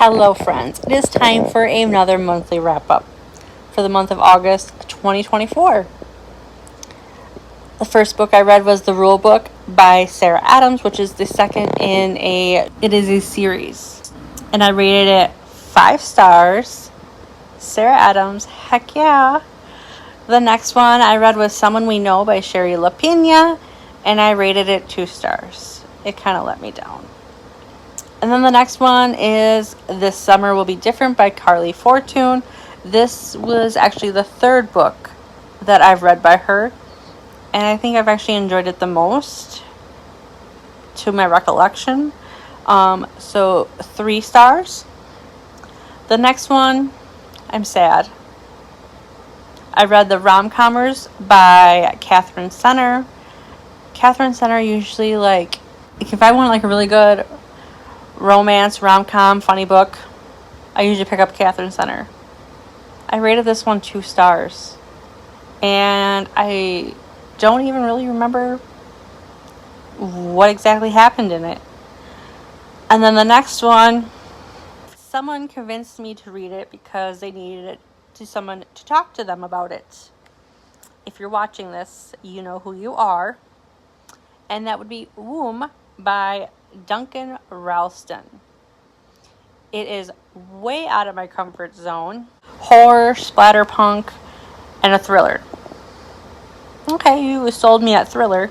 Hello friends, it is time for another monthly wrap-up for the month of August 2024. The first book I read was The Rule Book by Sarah Adams, which is the second it is a series. And I rated it 5 stars. Sarah Adams, heck yeah. The next one I read was Someone We Know by Sherry LaPina, and I rated it 2 stars. It kind of let me down. And then the next one is This Summer Will Be Different by Carly Fortune. This was actually the third book that I've read by her, and I think I've actually enjoyed it the most to my recollection. So 3 stars. The next one, I'm sad. I read The Rom-Commers by Catherine Center. Catherine Center usually if I want a really good romance, rom-com, funny book, I usually pick up Catherine Center. I rated this one 2 stars. And I don't even really remember what exactly happened in it. And then the next one, someone convinced me to read it because they needed someone to talk to them about it. If you're watching this, you know who you are. And that would be Womb by Duncan Ralston. It is way out of my comfort zone. Horror, splatterpunk, and a thriller. Okay, you sold me at thriller.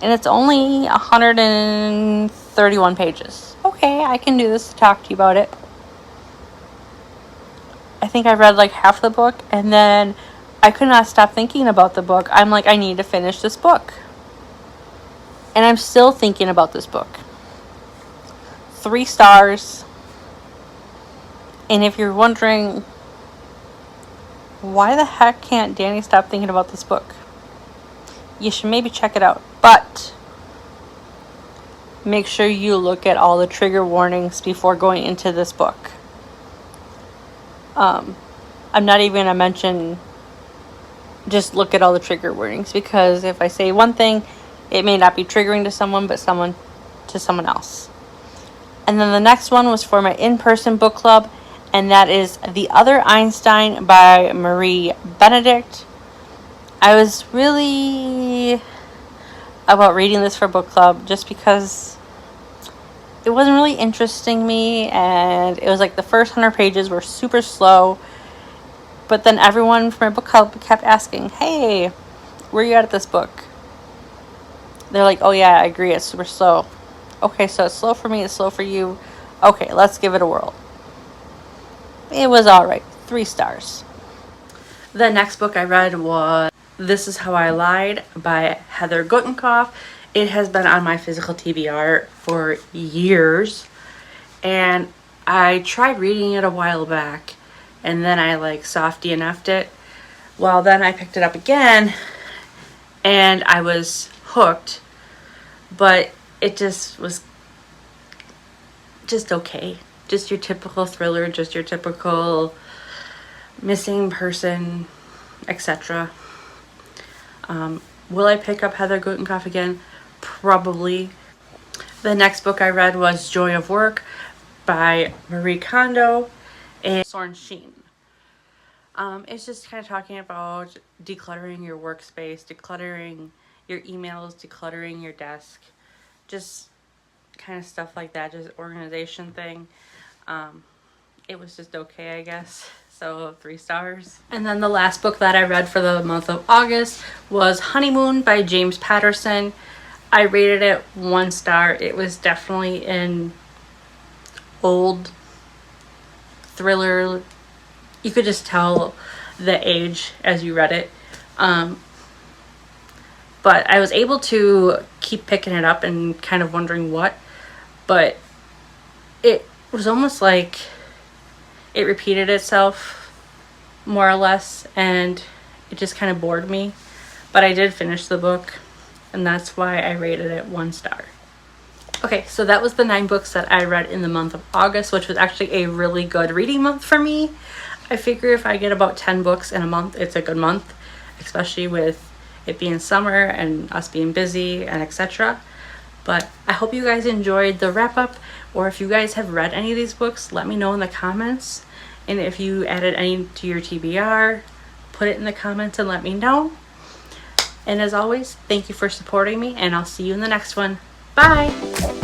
And it's only 131 pages. Okay, I can do this to talk to you about it. I think I read half the book, and then I could not stop thinking about the book. I'm I need to finish this book. And I'm still thinking about this book. 3 stars. And if you're wondering, why the heck can't Danny stop thinking about this book? You should maybe check it out. But make sure you look at all the trigger warnings before going into this book. I'm not even going to mention, just look at all the trigger warnings, because if I say one thing, it may not be triggering to someone, but to someone else. And then the next one was for my in-person book club, and that is The Other Einstein by Marie Benedict. I was really about reading this for book club just because it wasn't really interesting me, and it was the first 100 pages were super slow. But then everyone from my book club kept asking, hey, where are you at this book? They're oh yeah, I agree, it's super slow. Okay, so it's slow for me, it's slow for you. Okay, let's give it a whirl. It was alright. 3 stars. The next book I read was This Is How I Lied by Heather Guttenkoff. It has been on my physical TBR for years. And I tried reading it a while back, and then I soft DNF'd it. Well, then I picked it up again, and I was hooked, but it just was okay. Just your typical thriller, just your typical missing person, etc. Will I pick up Heather Guttenkoff again? Probably. The next book I read was Joy of Work by Marie Kondo and Soren Sheen. It's just kind of talking about decluttering your workspace, decluttering your emails, decluttering your desk, just kind of stuff like that, just organization thing. It was just okay, I guess. So 3 stars. And then the last book that I read for the month of August was Honeymoon by James Patterson. I rated it 1 star. It was definitely an old thriller. You could just tell the age as you read it. But I was able to keep picking it up and kind of wondering what. But it was almost it repeated itself more or less, and it just kind of bored me. But I did finish the book, and that's why I rated it 1 star. Okay, so that was the 9 books that I read in the month of August, which was actually a really good reading month for me. I figure if I get about 10 books in a month, it's a good month, especially with it being summer and us being busy and etc. But I hope you guys enjoyed the wrap-up, or if you guys have read any of these books, let me know in the comments. And if you added any to your TBR, put it in the comments and let me know. And as always, thank you for supporting me, and I'll see you in the next one. Bye!